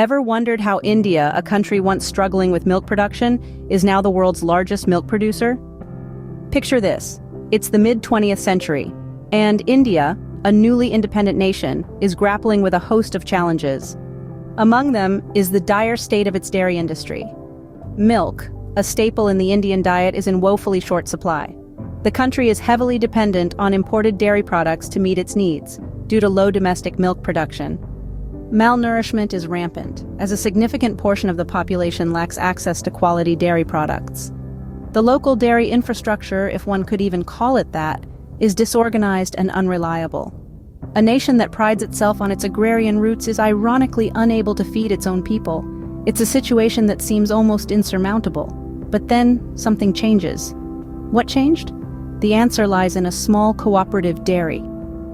Ever wondered how India, a country once struggling with milk production, is now the world's largest milk producer? Picture this. It's the mid-20th century, and India, a newly independent nation, is grappling with a host of challenges. Among them is the dire state of its dairy industry. Milk, a staple in the Indian diet, is in woefully short supply. The country is heavily dependent on imported dairy products to meet its needs, due to low domestic milk production. Malnourishment is rampant, as a significant portion of the population lacks access to quality dairy products. The local dairy infrastructure, if one could even call it that, is disorganized and unreliable. A nation that prides itself on its agrarian roots is ironically unable to feed its own people. It's a situation that seems almost insurmountable. But then, something changes. What changed? The answer lies in a small cooperative dairy,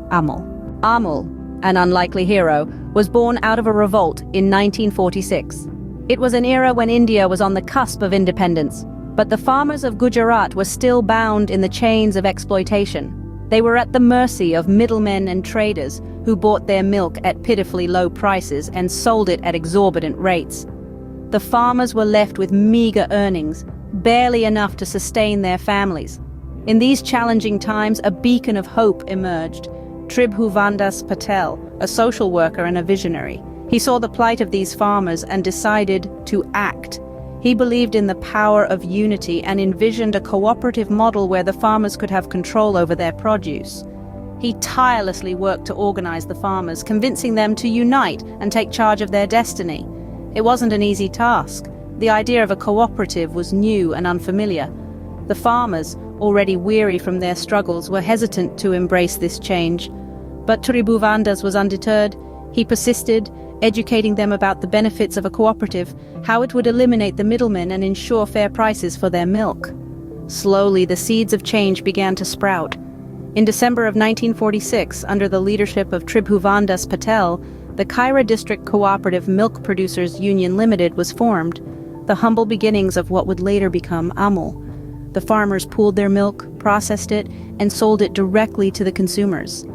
Amul. Amul, an unlikely hero, was born out of a revolt in 1946. It was an era when India was on the cusp of independence, but the farmers of Gujarat were still bound in the chains of exploitation. They were at the mercy of middlemen and traders who bought their milk at pitifully low prices and sold it at exorbitant rates. The farmers were left with meager earnings, barely enough to sustain their families. In these challenging times, a beacon of hope emerged. Tribhuvandas Patel, a social worker and a visionary. He saw the plight of these farmers and decided to act. He believed in the power of unity and envisioned a cooperative model where the farmers could have control over their produce. He tirelessly worked to organize the farmers, convincing them to unite and take charge of their destiny. It wasn't an easy task. The idea of a cooperative was new and unfamiliar. The farmers, already weary from their struggles, were hesitant to embrace this change. But Tribhuvandas was undeterred. He persisted, educating them about the benefits of a cooperative, how it would eliminate the middlemen and ensure fair prices for their milk. Slowly, the seeds of change began to sprout. In December of 1946, under the leadership of Tribhuvandas Patel, the Kaira District Cooperative Milk Producers Union Limited was formed, the humble beginnings of what would later become Amul. The farmers pooled their milk, processed it, and sold it directly to the consumers.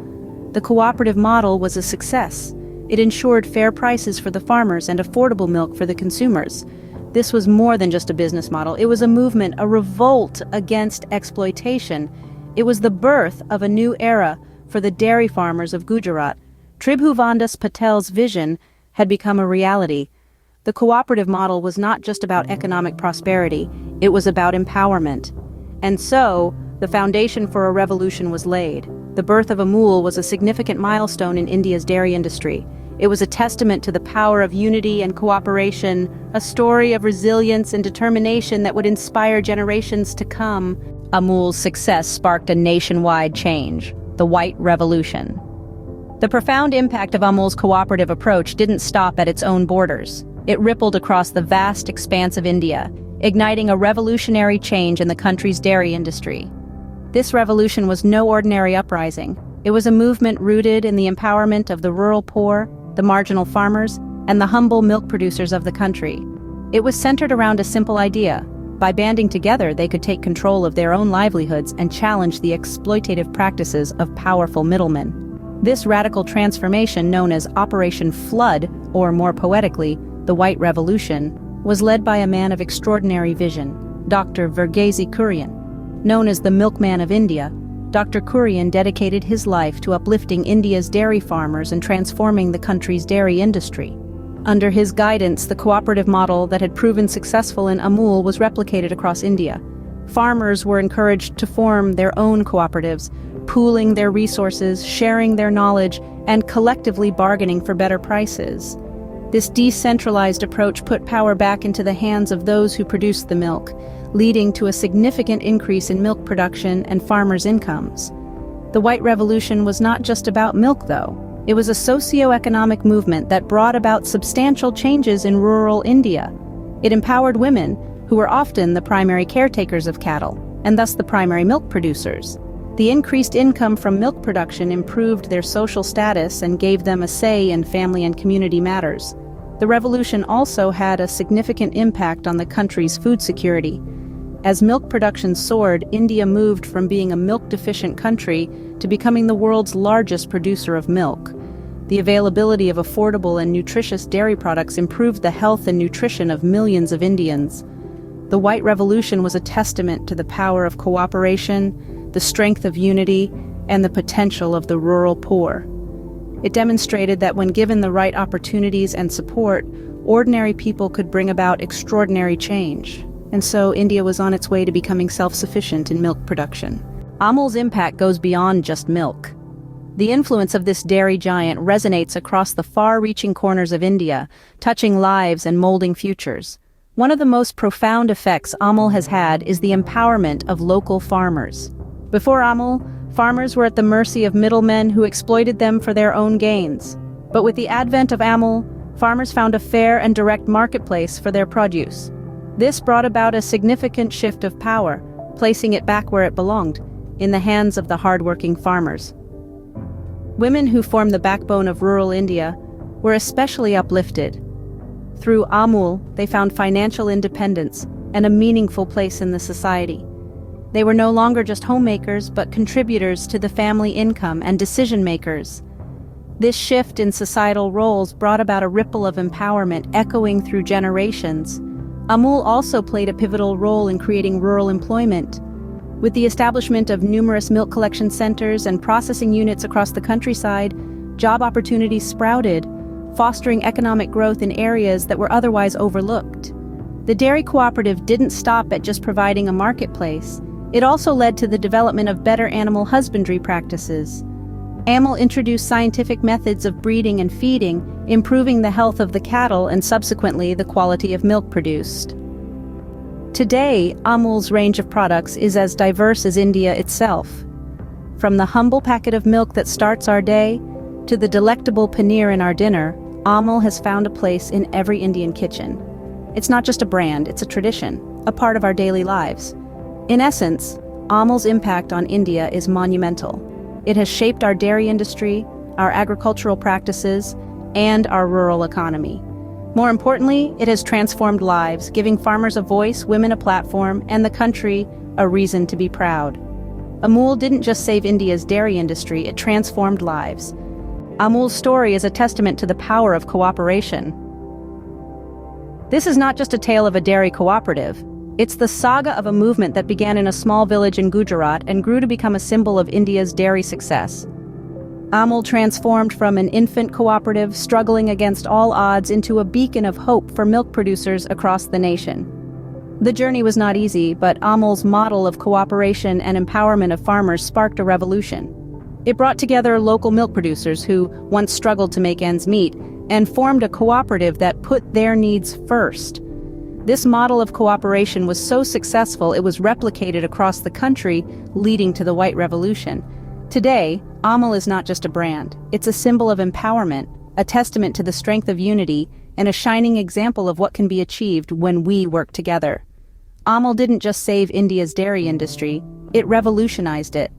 The cooperative model was a success. It ensured fair prices for the farmers and affordable milk for the consumers. This was more than just a business model. It was a movement, a revolt against exploitation. It was the birth of a new era for the dairy farmers of Gujarat. Tribhuvandas Patel's vision had become a reality. The cooperative model was not just about economic prosperity, it was about empowerment. And so, the foundation for a revolution was laid. The birth of Amul was a significant milestone in India's dairy industry. It was a testament to the power of unity and cooperation, a story of resilience and determination that would inspire generations to come. Amul's success sparked a nationwide change, the White Revolution. The profound impact of Amul's cooperative approach didn't stop at its own borders. It rippled across the vast expanse of India, igniting a revolutionary change in the country's dairy industry. This revolution was no ordinary uprising. It was a movement rooted in the empowerment of the rural poor, the marginal farmers, and the humble milk producers of the country. It was centered around a simple idea. By banding together, they could take control of their own livelihoods and challenge the exploitative practices of powerful middlemen. This radical transformation, known as Operation Flood, or more poetically, the White Revolution, was led by a man of extraordinary vision, Dr. Verghese Kurian. Known as the Milkman of India, Dr. Kurian dedicated his life to uplifting India's dairy farmers and transforming the country's dairy industry. Under his guidance, the cooperative model that had proven successful in Amul was replicated across India. Farmers were encouraged to form their own cooperatives, pooling their resources, sharing their knowledge, and collectively bargaining for better prices. This decentralized approach put power back into the hands of those who produced the milk, leading to a significant increase in milk production and farmers' incomes. The White Revolution was not just about milk, though. It was a socio-economic movement that brought about substantial changes in rural India. It empowered women, who were often the primary caretakers of cattle, and thus the primary milk producers. The increased income from milk production improved their social status and gave them a say in family and community matters. The revolution also had a significant impact on the country's food security. As milk production soared, India moved from being a milk-deficient country to becoming the world's largest producer of milk. The availability of affordable and nutritious dairy products improved the health and nutrition of millions of Indians. The White Revolution was a testament to the power of cooperation, the strength of unity, and the potential of the rural poor. It demonstrated that when given the right opportunities and support, ordinary people could bring about extraordinary change. And so India was on its way to becoming self-sufficient in milk production. Amul's impact goes beyond just milk. The influence of this dairy giant resonates across the far-reaching corners of India, touching lives and molding futures. One of the most profound effects Amul has had is the empowerment of local farmers. Before Amul, farmers were at the mercy of middlemen who exploited them for their own gains. But with the advent of Amul, farmers found a fair and direct marketplace for their produce. This brought about a significant shift of power, placing it back where it belonged, in the hands of the hard-working farmers. Women who form the backbone of rural India were especially uplifted. Through Amul, they found financial independence and a meaningful place in the society. They were no longer just homemakers, but contributors to the family income and decision-makers. This shift in societal roles brought about a ripple of empowerment echoing through generations. Amul also played a pivotal role in creating rural employment. With the establishment of numerous milk collection centers and processing units across the countryside, job opportunities sprouted, fostering economic growth in areas that were otherwise overlooked. The dairy cooperative didn't stop at just providing a marketplace. It also led to the development of better animal husbandry practices. Amul introduced scientific methods of breeding and feeding, improving the health of the cattle and subsequently the quality of milk produced. Today, Amul's range of products is as diverse as India itself. From the humble packet of milk that starts our day, to the delectable paneer in our dinner, Amul has found a place in every Indian kitchen. It's not just a brand, it's a tradition, a part of our daily lives. In essence, Amul's impact on India is monumental. It has shaped our dairy industry, our agricultural practices, and our rural economy. More importantly, it has transformed lives, giving farmers a voice, women a platform, and the country a reason to be proud. Amul didn't just save India's dairy industry, it transformed lives. Amul's story is a testament to the power of cooperation. This is not just a tale of a dairy cooperative. It's the saga of a movement that began in a small village in Gujarat and grew to become a symbol of India's dairy success. Amul transformed from an infant cooperative struggling against all odds into a beacon of hope for milk producers across the nation. The journey was not easy, but Amul's model of cooperation and empowerment of farmers sparked a revolution. It brought together local milk producers who once struggled to make ends meet and formed a cooperative that put their needs first. This model of cooperation was so successful it was replicated across the country, leading to the White Revolution. Today, Amul is not just a brand, it's a symbol of empowerment, a testament to the strength of unity, and a shining example of what can be achieved when we work together. Amul didn't just save India's dairy industry, it revolutionized it.